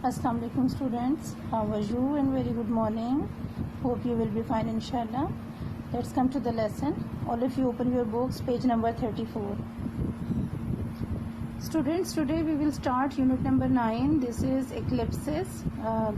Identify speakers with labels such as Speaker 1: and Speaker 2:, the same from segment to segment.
Speaker 1: Assalamu alaikum students, how are you and very good morning. Hope you will be fine inshallah. Let's come to the lesson. All of you open your books, page number 34. Students, today we will start unit number 9. This is eclipses,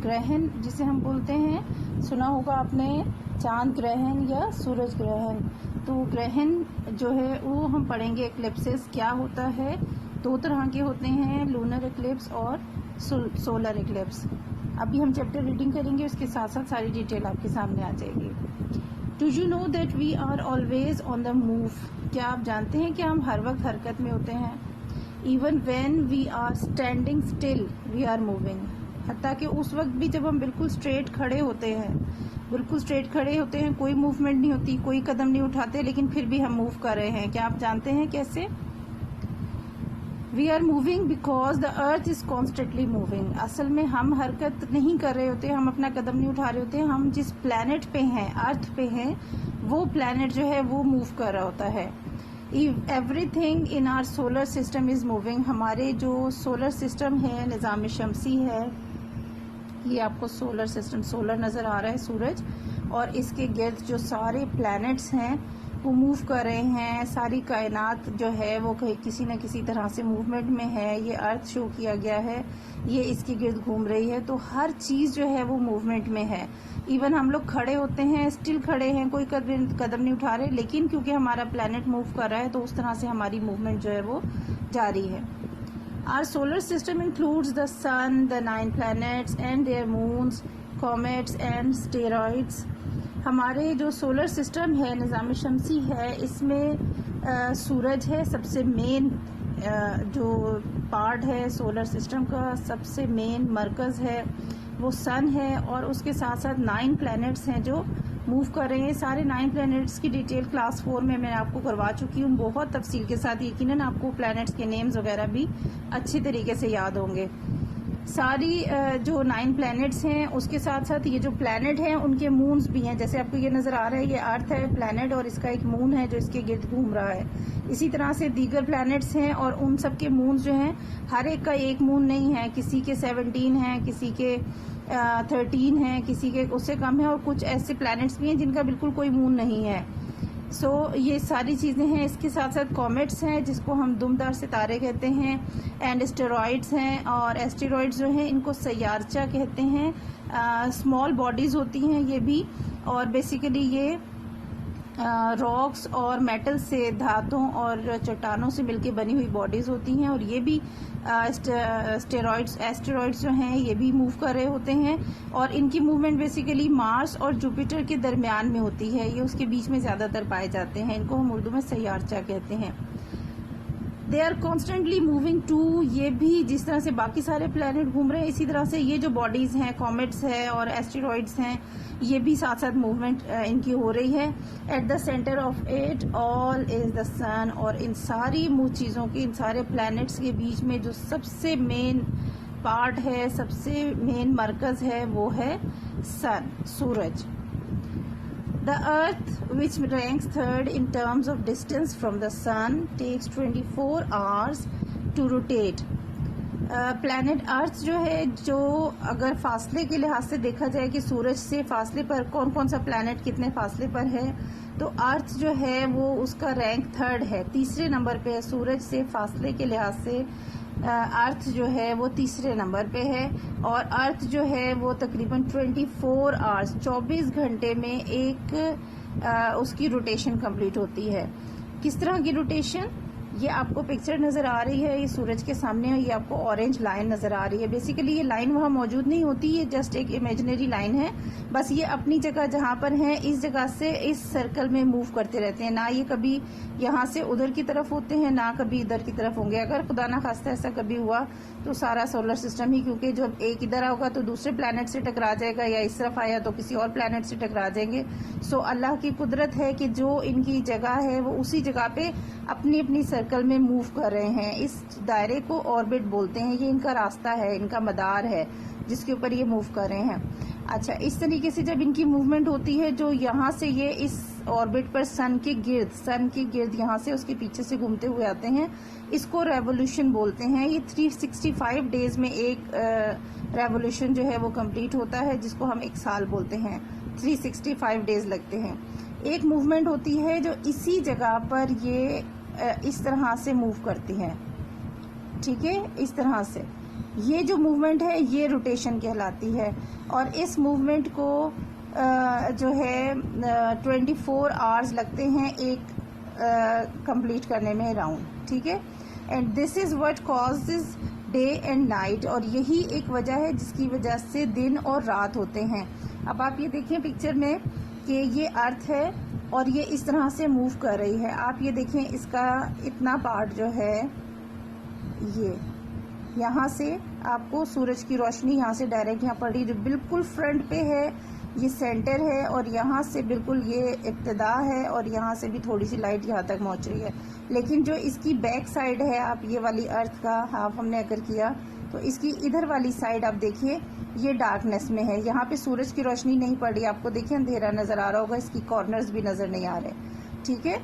Speaker 1: ग्रहण जिसे हम बोलते हैं. सुना होगा आपने चांद ग्रहण या सूरज ग्रहण. तो ग्रहण जो है वो हम पढ़ेंगे. एक्लिप्सेस क्या होता है, दो तरह के होते हैं, लूनर एक्लिप्स और सोलर एक्लिप्स. अभी हम चैप्टर रीडिंग करेंगे, उसके साथ साथ सारी डिटेल आपके सामने आ जाएगी. Do you know that we are always on the move. क्या आप जानते हैं कि हम हर वक्त हरकत में होते हैं. Even when we are standing still we are moving. हत्ता कि उस वक्त भी जब हम बिल्कुल स्ट्रेट खड़े होते हैं, कोई मूवमेंट नहीं होती, कोई कदम नहीं उठाते, लेकिन फिर भी हम मूव कर रहे हैं. क्या आप जानते हैं कैसे? We are moving because the earth is constantly moving. असल में हम हरकत नहीं कर रहे होते, हम अपना कदम नहीं उठा रहे होते, हम जिस प्लैनेट पे हैं, अर्थ पे हैं, वो प्लैनेट जो है वो मूव कर रहा होता है. Everything in our solar system is moving. हमारे जो सोलर सिस्टम है, निज़ाम शमसी है, ये आपको सोलर सिस्टम, सोलर नज़र आ रहा है सूरज, और इसके गिर्द जो सारे प्लैनेट्स हैं वो मूव कर रहे हैं. सारी कायनात जो है वो किसी न किसी तरह से मूवमेंट में है. ये अर्थ शो किया गया है, ये इसके गिर्द घूम रही है. तो हर चीज़ जो है वो मूवमेंट में है. इवन हम लोग खड़े होते हैं, स्टिल खड़े हैं, कोई कदम नहीं उठा रहे, लेकिन क्योंकि हमारा प्लैनेट मूव कर रहा है तो उस तरह से हमारी मूवमेंट जो है वो जारी है. Our solar system includes the sun, the 9 planets and their moons, comets and asteroids. हमारे जो सोलर सिस्टम है, निज़ाम शमसी है, इसमें सूरज है सबसे मेन, जो पार्ट है सोलर सिस्टम का, सबसे मेन मरकज़ है वो सन है, और उसके साथ साथ 9 प्लैनेट्स हैं जो मूव कर रहे हैं. सारे 9 प्लैनेट्स की डिटेल क्लास 4 में मैं आपको करवा चुकी हूँ बहुत तफसील के साथ. यकीनन आपको प्लैनेट्स के नेम्स वगैरह भी अच्छी तरीके से याद होंगे. सारी जो 9 प्लैनेट्स हैं, उसके साथ साथ ये जो प्लैनेट हैं उनके मून्स भी हैं. जैसे आपको ये नज़र आ रहा है, ये अर्थ है प्लैनेट, और इसका एक मून है जो इसके गिर्द घूम रहा है. इसी तरह से दीगर प्लैनेट्स हैं और उन सब के मून्स जो हैं, हर एक का एक मून नहीं है. किसी के 17 हैं, किसी के 13 हैं, किसी के उससे कम है, और कुछ ऐसे प्लैनेट्स भी हैं जिनका बिल्कुल कोई मून नहीं है. सो ये सारी चीज़ें हैं. इसके साथ साथ कॉमेट्स हैं जिसको हम दुमदार सितारे कहते हैं, एंड एस्टेरॉइड्स हैं, और एस्टेरॉइड्स जो हैं इनको सैयारचा कहते हैं. स्मॉल बॉडीज़ होती हैं ये भी, और बेसिकली ये रॉक्स और मेटल से, धातुओं और चट्टानों से मिलके बनी हुई बॉडीज़ होती हैं. और ये भी एस्टेरॉइड्स जो हैं ये भी मूव कर रहे होते हैं, और इनकी मूवमेंट बेसिकली मार्स और जुपिटर के दरमियान में होती है. ये उसके बीच में ज़्यादातर पाए जाते हैं. इनको हम उर्दू में सैयारचा कहते हैं. They are constantly moving too. ये भी जिस तरह से बाकी सारे प्लैनेट घूम रहे हैं, इसी तरह से ये जो बॉडीज़ हैं, कॉमेट्स है और एस्टेरॉइड्स हैं, ये भी साथ साथ मूवमेंट इनकी हो रही है. At the centre of it all is the sun. और इन सारी चीज़ों के, इन सारे प्लैनेट्स के बीच में जो सबसे मेन पार्ट है, सबसे मेन मरकज़ है, वो है सन, सूरज. The Earth, which ranks third in terms of distance from the Sun, takes 24 hours to rotate. Planet earth जो है, जो अगर फासले के लिहाज से देखा जाए कि सूरज से फासले पर कौन कौन सा प्लैनेट कितने फासले पर है, तो अर्थ जो है वो उसका रैंक थर्ड है, तीसरे नंबर पे है. सूरज से फासले के लिहाज से अर्थ जो है वो तीसरे नंबर पे है. और अर्थ जो है वो तकरीबन 24 आवर्स, 24 घंटे में एक उसकी रोटेशन कंप्लीट होती है. किस तरह की रोटेशन? ये आपको पिक्चर नज़र आ रही है, ये सूरज के सामने है, ये आपको ऑरेंज लाइन नज़र आ रही है. बेसिकली ये लाइन वहाँ मौजूद नहीं होती, ये जस्ट एक इमेजिनरी लाइन है. बस ये अपनी जगह जहाँ पर है, इस जगह से इस सर्कल में मूव करते रहते हैं. ना ये कभी यहाँ से उधर की तरफ होते हैं, ना कभी इधर की तरफ होंगे. अगर खुदा ना खास्ता ऐसा कभी हुआ तो सारा सोलर सिस्टम ही, क्योंकि जब एक इधर होगा तो दूसरे प्लैनेट से टकरा जाएगा, या इस तरफ आया तो किसी और प्लैनेट से टकरा जाएंगे. सो अल्लाह की कुदरत है कि जो इनकी जगह है वो उसी जगह पे अपनी अपनी सर्कल में मूव कर रहे हैं. इस दायरे को ऑर्बिट बोलते हैं. ये इनका रास्ता है, इनका मदार है जिसके ऊपर ये मूव कर रहे हैं. अच्छा, इस तरीके से जब इनकी मूवमेंट होती है, जो यहाँ से ये इस ऑर्बिट पर सन के गिर्द यहाँ से उसके पीछे से घूमते हुए आते हैं। इसको रेवोल्यूशन बोलते हैं। ये 365 डेज में एक रेवोल्यूशन जो है वो कंप्लीट होता है, जिसको हम एक साल बोलते हैं। 365 डेज लगते हैं। एक मूवमेंट होती है जो इसी जगह पर ये इस तरह से मूव करती है, ठीक है, इस तरह से। ये जो मूवमेंट है ये रोटेशन कहलाती है, और इस मूवमेंट को जो है 24 आवर्स लगते हैं एक कंप्लीट करने में राउंड, ठीक है। And this is what causes day and night, और यही एक वजह है जिसकी वजह से दिन और रात होते हैं। अब आप ये देखें पिक्चर में कि ये अर्थ है और ये इस तरह से मूव कर रही है। आप ये देखें, इसका इतना पार्ट जो है ये यहाँ से आपको सूरज की रोशनी यहाँ से डायरेक्ट यहाँ पड़ रही है, जो बिल्कुल फ्रंट पे है, ये सेंटर है, और यहाँ से बिल्कुल ये इब्तिदा है, और यहाँ से भी थोड़ी सी लाइट यहाँ तक पहुँच रही है। लेकिन जो इसकी बैक साइड है, आप ये वाली अर्थ का हाफ हमने अगर किया तो इसकी इधर वाली साइड आप देखिए ये डार्कनेस में है। यहाँ पे सूरज की रोशनी नहीं पड़ रही, आपको देखिए अंधेरा नज़र आ रहा होगा, इसकी कॉर्नर्स भी नज़र नहीं आ रहे, ठीक है।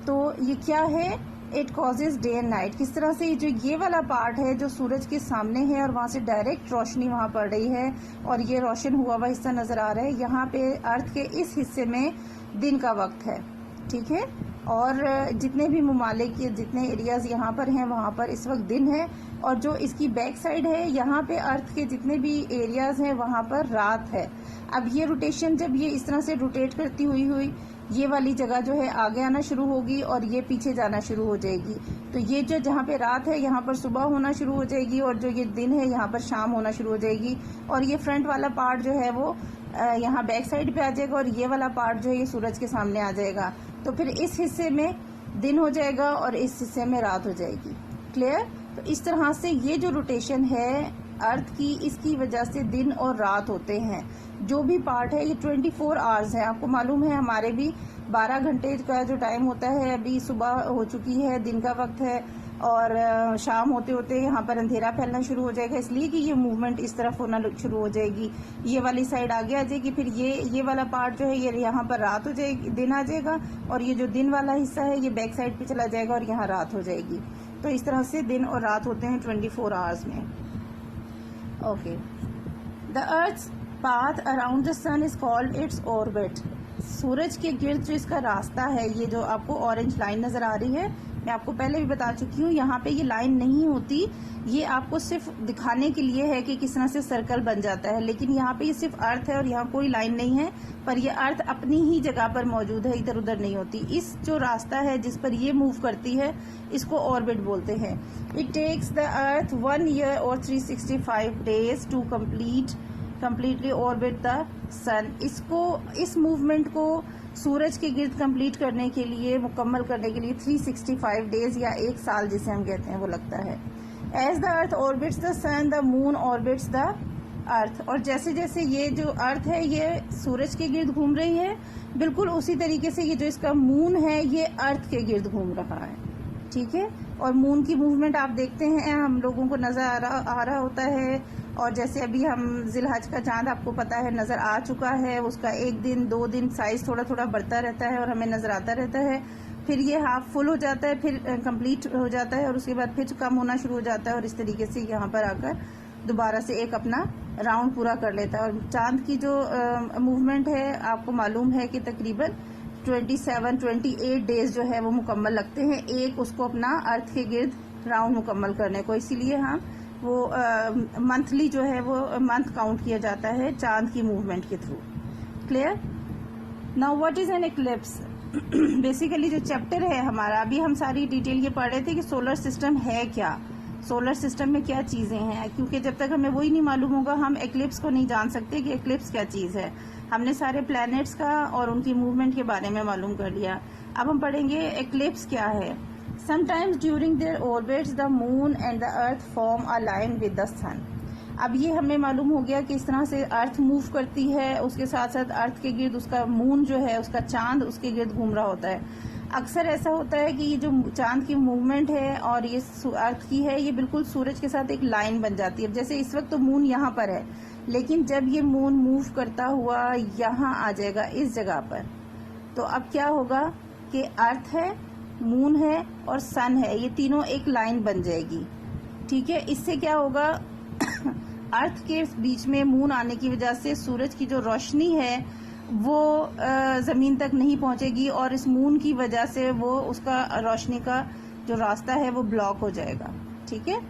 Speaker 1: तो ये क्या है, it causes day and night. किस तरह से जो ये वाला पार्ट है जो सूरज के सामने है और वहाँ से डायरेक्ट रोशनी वहाँ पड़ रही है और ये रोशन हुआ हुआ हिस्सा नज़र आ रहा है, यहाँ पे अर्थ के इस हिस्से में दिन का वक्त है, ठीक है। और जितने भी ममालिक के जितने एरियाज यहाँ पर हैं वहाँ पर इस वक्त दिन है, और जो इसकी बैक साइड है यहाँ पे अर्थ के जितने भी एरियाज हैं वहाँ पर रात है। अब ये रोटेशन जब ये इस तरह से रोटेट करती हुई ये वाली जगह जो है आगे आना शुरू होगी और ये पीछे जाना शुरू हो जाएगी। तो ये जो जहाँ पे रात है यहाँ पर सुबह होना शुरू हो जाएगी, और जो ये दिन है यहाँ पर शाम होना शुरू हो जाएगी, और ये फ्रंट वाला पार्ट जो है वो यहाँ बैक साइड पे आ जाएगा, और ये वाला पार्ट जो है ये सूरज के सामने आ जाएगा। तो फिर इस हिस्से में दिन हो जाएगा और इस हिस्से में रात हो जाएगी। क्लियर? तो इस तरह से ये जो रोटेशन है अर्थ की, इसकी वजह से दिन और रात होते हैं। जो भी पार्ट है ये 24 आवर्स है। आपको मालूम है हमारे भी 12 घंटे का जो टाइम होता है, अभी सुबह हो चुकी है, दिन का वक्त है, और शाम होते होते यहाँ पर अंधेरा फैलना शुरू हो जाएगा, इसलिए कि ये मूवमेंट इस तरफ होना शुरू हो जाएगी। ये वाली साइड आगे आ जाएगी, फिर ये वाला पार्ट जो है ये यहाँ पर रात हो जाएगी, दिन आ जाएगा, और ये जो दिन वाला हिस्सा है ये बैक साइड पे चला जाएगा और यहाँ रात हो जाएगी। तो इस तरह से दिन और रात होते हैं 24 आवर्स में। Okay, the earth path around the sun is called its orbit. सूरज के गिर्द जो इसका रास्ता है, ये जो आपको ऑरेंज लाइन नजर आ रही है, मैं आपको पहले भी बता चुकी हूँ, यहाँ पे ये लाइन नहीं होती, ये आपको सिर्फ दिखाने के लिए है कि किस तरह से सर्कल बन जाता है। लेकिन यहाँ पे ये सिर्फ अर्थ है और यहाँ कोई लाइन नहीं है, पर ये अर्थ अपनी ही जगह पर मौजूद है, इधर उधर नहीं होती। इस जो रास्ता है जिस पर ये मूव करती है इसको ऑर्बिट बोलते हैं। It takes the earth 1 year और 365 days to completely orbit the sun. इस मूवमेंट को सूरज के गिर्द कंप्लीट करने के लिए, मुकम्मल करने के लिए 365 डेज या एक साल जिसे हम कहते हैं वो लगता है। As the earth orbits the sun the moon orbits the earth. और जैसे जैसे ये जो अर्थ है ये सूरज के गिर्द घूम रही है, बिल्कुल उसी तरीके से ये जो इसका मून है ये अर्थ के गिर्द घूम रहा है, ठीक है। और मून की मूवमेंट आप देखते हैं, हम लोगों को नजर आ रहा होता है। और जैसे अभी हम जिलहज का चांद आपको पता है नजर आ चुका है, उसका 1 दिन 2 दिन साइज थोड़ा थोड़ा बढ़ता रहता है और हमें नजर आता रहता है। फिर ये हाफ फुल हो जाता है, फिर कंप्लीट हो जाता है, और उसके बाद फिर कम होना शुरू हो जाता है, और इस तरीके से यहाँ पर आकर दोबारा से एक अपना राउंड पूरा कर लेता है। और चांद की जो मूवमेंट है आपको मालूम है कि तकरीबन 27-28 डेज जो है वो मुकम्मल लगते हैं एक उसको अपना अर्थ के गिर्द राउंड मुकम्मल करने को। इसीलिए हम वो मंथली जो है वो मंथ काउंट किया जाता है चांद की मूवमेंट के through. Clear? Now what is an eclipse? Basically जो चैप्टर है हमारा, अभी हम सारी डिटेल ये पढ़ रहे थे कि सोलर सिस्टम है क्या, सोलर सिस्टम में क्या चीज़ें हैं, क्योंकि जब तक हमें वही नहीं मालूम होगा हम एक्लिप्स को नहीं जान सकते कि एक्लिप्स क्या चीज़ है। हमने सारे प्लैनेट्स का और उनकी मूवमेंट के बारे में मालूम कर लिया। अब हम पढ़ेंगे एक्लिप्स क्या है। Sometimes during their orbits the moon and the earth form a line with the sun. अब ये हमें मालूम हो गया कि इस तरह से अर्थ मूव करती है, उसके साथ साथ अर्थ के गिर्द उसका मून जो है, उसका चांद उसके गिर्द घूम रहा होता है। अक्सर ऐसा होता है कि ये जो चांद की मूवमेंट है और ये अर्थ की है, ये बिल्कुल सूरज के साथ एक लाइन बन जाती है। जैसे इस वक्त तो मून यहाँ पर है, लेकिन जब ये मून मूव करता हुआ यहाँ आ जाएगा इस जगह पर, तो अब क्या होगा कि अर्थ है, मून है और सन है, ये तीनों एक लाइन बन जाएगी। ठीक है, इससे क्या होगा अर्थ के बीच में मून आने की वजह से सूरज की जो रोशनी है वो ज़मीन तक नहीं पहुंचेगी और इस मून की वजह से वो उसका रोशनी का जो रास्ता है वो ब्लॉक हो जाएगा। ठीक है,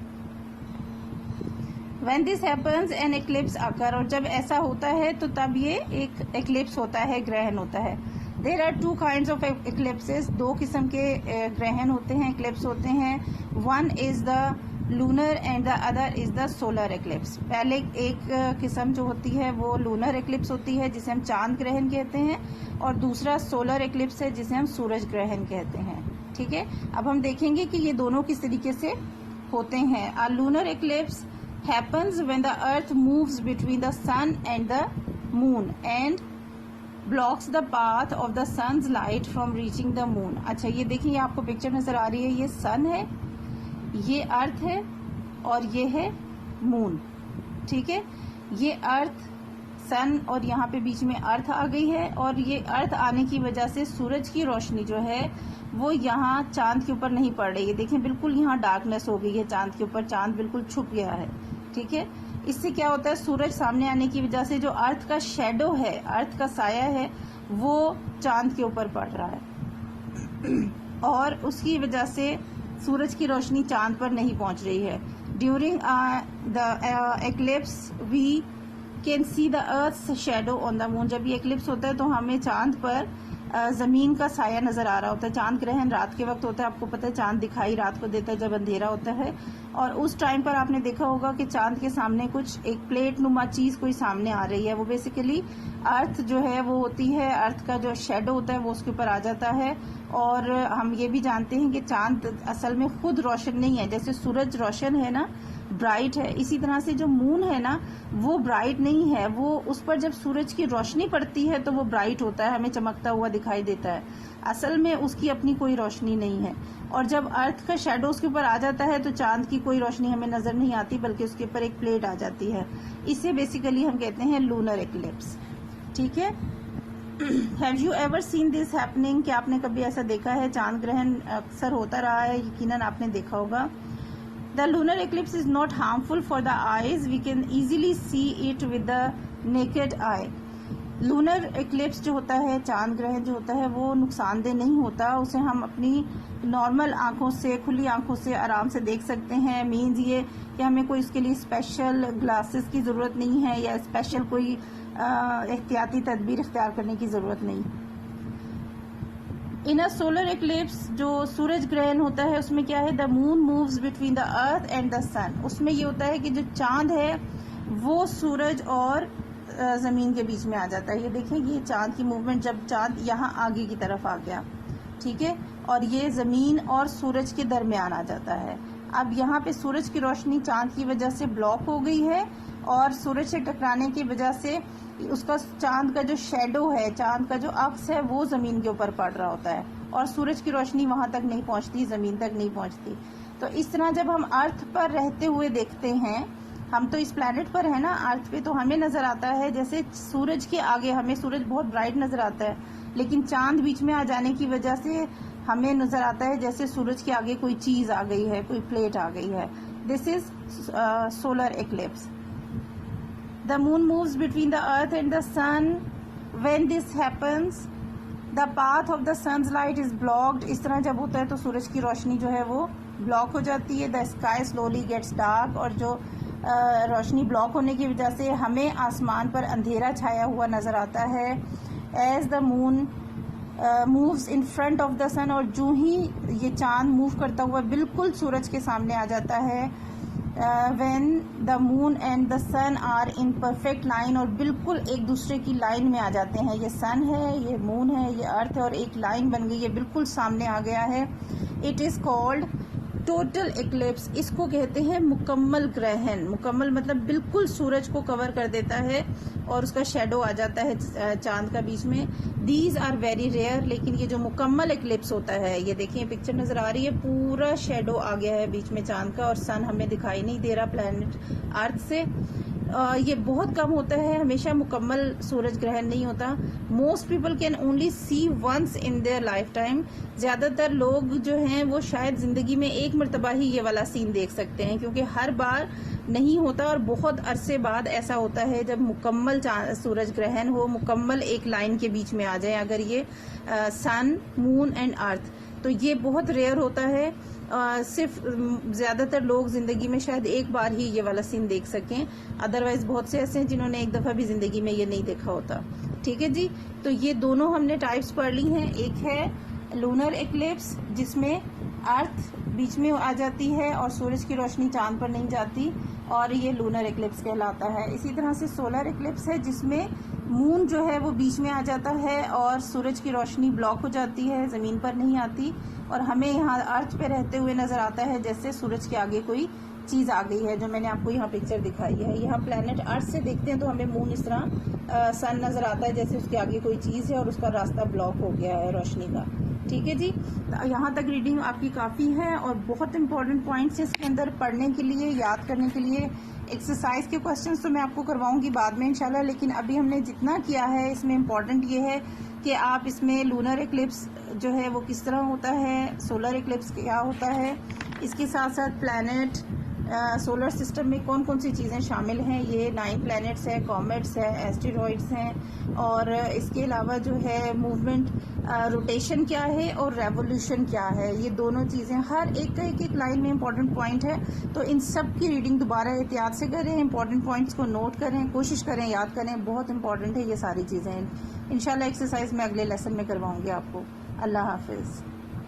Speaker 1: When this happens an eclipse occur, और जब ऐसा होता है तो तब ये एक एक्लिप्स होता है, ग्रहण होता है। There are two kinds of eclipses, दो किस्म के ग्रहण होते हैं, एक्लिप्स होते हैं। One is the lunar and the other is the solar eclipse। पहले एक किस्म जो होती है वो लूनर एक्लिप्स होती है जिसे हम चांद ग्रहण कहते हैं, और दूसरा सोलर एक्लिप्स है जिसे हम सूरज ग्रहण कहते हैं। ठीक है, अब हम देखेंगे कि ये दोनों किस तरीके से होते हैं। A lunar eclipse happens when the earth moves between the sun and the moon and blocks the path of the sun's light from reaching the moon। अच्छा, ये देखिए, आपको पिक्चर नजर आ रही है, ये सन है, ये अर्थ है और ये है मून। ठीक है, ये अर्थ, सन और यहाँ पे बीच में अर्थ आ गई है, और ये अर्थ आने की वजह से सूरज की रोशनी जो है वो यहाँ चांद के ऊपर नहीं पड़ रही है। देखिए, बिल्कुल यहाँ डार्कनेस हो गई है चांद के ऊपर, चांद बिल्कुल छुप गया है। ठीक है, इससे क्या होता है, सूरज सामने आने की वजह से जो अर्थ का शेडो है, अर्थ का साया है, वो चांद के ऊपर पड़ रहा है और उसकी वजह से सूरज की रोशनी चांद पर नहीं पहुंच रही है। During the eclipse we can see the earth shadow on the moon. जब ये एक्लिप्स होता है तो हमें चांद पर ज़मीन का साया नज़र आ रहा होता है। चांद ग्रहण रात के वक्त होता है, आपको पता है, चांद दिखाई रात को देता है जब अंधेरा होता है, और उस टाइम पर आपने देखा होगा कि चांद के सामने कुछ एक प्लेट नुमा चीज़ कोई सामने आ रही है। वो बेसिकली अर्थ जो है वो होती है, अर्थ का जो शेडो होता है वो उसके ऊपर आ जाता है। और हम ये भी जानते हैं कि चांद असल में खुद रोशन नहीं है। जैसे सूरज रोशन है ना, ब्राइट है, इसी तरह से जो मून है ना वो ब्राइट नहीं है, वो उस पर जब सूरज की रोशनी पड़ती है तो वो ब्राइट होता है, हमें चमकता हुआ दिखाई देता है। असल में उसकी अपनी कोई रोशनी नहीं है, और जब अर्थ का शेडो उसके ऊपर आ जाता है तो चांद की कोई रोशनी हमें नजर नहीं आती, बल्कि उसके ऊपर एक प्लेट आ जाती है। इसे बेसिकली हम कहते हैं लूनर एक्लिप्स। ठीक है, have you ever seen this happening, कि आपने कभी ऐसा देखा है? चांद ग्रहण अक्सर होता रहा है, यकीनन आपने देखा होगा। The lunar eclipse is not harmful for the eyes. We can easily see it with the naked eye. Lunar eclipse जो होता है, चांद ग्रहण जो होता है, वो नुकसानदेह नहीं होता, उसे हम अपनी नॉर्मल आंखों से, खुली आंखों से आराम से देख सकते हैं। मीन्स ये कि हमें कोई उसके लिए स्पेशल ग्लासेस की ज़रूरत नहीं है या स्पेशल कोई एहतियाती तदबीर इख्तियार करने की ज़रूरत नहीं। इन अ सोलर एक्लिप्स, जो सूरज ग्रहण होता है, उसमें क्या है, the moon moves between the earth and the sun. उसमें ये होता है कि जो चांद है वो सूरज और ज़मीन के बीच में आ जाता है। ये देखें, ये चांद की मूवमेंट, जब चांद यहाँ आगे की तरफ आ गया, ठीक है, और ये ज़मीन और सूरज के दरमियान आ जाता है। अब यहाँ पे सूरज की रोशनी चांद की वजह से ब्लॉक हो गई है, और सूरज से टकराने की वजह से उसका, चांद का जो शेडो है, चांद का जो अक्स है, वो ज़मीन के ऊपर पड़ रहा होता है, और सूरज की रोशनी वहाँ तक नहीं पहुँचती, ज़मीन तक नहीं पहुँचती। तो इस तरह जब हम अर्थ पर रहते हुए देखते हैं, हम तो इस प्लैनेट पर है ना, अर्थ पे, तो हमें नज़र आता है जैसे सूरज के आगे हमें सूरज बहुत ब्राइट नज़र आता है, लेकिन चांद बीच में आ जाने की वजह से हमें नज़र आता है जैसे सूरज के आगे कोई चीज़ आ गई है, कोई प्लेट आ गई है। This is solar eclipse. The moon moves between the earth and the sun. When this happens, the path of the sun's light is blocked. इस तरह जब होता है तो सूरज की रोशनी जो है वो ब्लॉक हो जाती है। The sky slowly gets dark, और जो रोशनी ब्लॉक होने की वजह से हमें आसमान पर अंधेरा छाया हुआ नज़र आता है। As the moon moves in front of the sun, और जो ही ये चांद मूव करता हुआ बिल्कुल सूरज के सामने आ जाता है। when the moon and the sun are in perfect line, और बिल्कुल एक दूसरे की लाइन में आ जाते हैं। ये सन है, ये मून है, ये अर्थ है, और एक लाइन बन गई है, बिल्कुल सामने आ गया है। It is called total eclipse. इसको कहते हैं मुकम्मल ग्रहण। मुकम्मल मतलब बिल्कुल सूरज को कवर कर देता है और उसका शेडो आ जाता है चांद का बीच में। दीज आर वेरी रेयर, लेकिन ये जो मुकम्मल एक्लिप्स होता है, ये देखिए पिक्चर नज़र आ रही है, पूरा शेडो आ गया है बीच में चांद का, और सन हमें दिखाई नहीं दे रहा प्लैनेट अर्थ से। ये बहुत कम होता है, हमेशा मुकम्मल सूरज ग्रहण नहीं होता। Most people can only see once in their lifetime. ज़्यादातर लोग जो हैं वो शायद ज़िंदगी में एक मरतबा ही ये वाला सीन देख सकते हैं, क्योंकि हर बार नहीं होता और बहुत अरसे बाद ऐसा होता है जब मुकम्मल सूरज ग्रहण हो, मुकम्मल एक लाइन के बीच में आ जाए अगर ये सन, मून एंड अर्थ, तो ये बहुत रेयर होता है। सिर्फ ज़्यादातर लोग ज़िंदगी में शायद एक बार ही ये वाला सीन देख सकें, अदरवाइज़ बहुत से ऐसे हैं जिन्होंने एक दफ़ा भी ज़िंदगी में ये नहीं देखा होता। ठीक है जी, तो ये दोनों हमने टाइप्स पढ़ ली हैं। एक है लूनर एक्लिप्स जिसमें अर्थ बीच में आ जाती है और सूरज की रोशनी चांद पर नहीं जाती, और ये लूनर एक्लिप्स कहलाता है। इसी तरह से सोलर एक्लिप्स है जिसमें मून जो है वो बीच में आ जाता है और सूरज की रोशनी ब्लॉक हो जाती है, ज़मीन पर नहीं आती, और हमें यहाँ अर्थ पे रहते हुए नज़र आता है जैसे सूरज के आगे कोई चीज़ आ गई है, जो मैंने आपको यहाँ पिक्चर दिखाई है। यहाँ प्लैनेट अर्थ से देखते हैं तो हमें मून इस तरह सन नज़र आता है जैसे उसके आगे कोई चीज़ है और उसका रास्ता ब्लॉक हो गया है रोशनी का। ठीक है जी, तो यहाँ तक रीडिंग आपकी काफ़ी है और बहुत इंपॉर्टेंट पॉइंट्स इसके अंदर पढ़ने के लिए, याद करने के लिए। एक्सरसाइज के क्वेश्चंस तो मैं आपको करवाऊंगी बाद में इंशाल्लाह, लेकिन अभी हमने जितना किया है इसमें इम्पॉर्टेंट ये है कि आप इसमें लूनर एक्लिप्स जो है वो किस तरह होता है, सोलर एक्लिप्स क्या होता है, इसके साथ साथ प्लैनेट, सोलर सिस्टम में कौन कौन सी चीज़ें शामिल हैं, ये 9 प्लैनेट्स हैं, कॉमेट्स हैं, एस्टेरॉइड्स हैं, और इसके अलावा जो है मूवमेंट, रोटेशन क्या है और रेवोल्यूशन क्या है, ये दोनों चीज़ें हर एक का एक लाइन में इंपॉर्टेंट पॉइंट है। तो इन सब की रीडिंग दोबारा एहतियात से करें, इंपॉर्टेंट पॉइंट्स को नोट करें, कोशिश करें याद करें, बहुत इंपॉर्टेंट है ये सारी चीज़ें। इंशाल्लाह एक्सरसाइज में अगले लेसन में करवाऊँगी आपको। अल्लाह हाफिज़।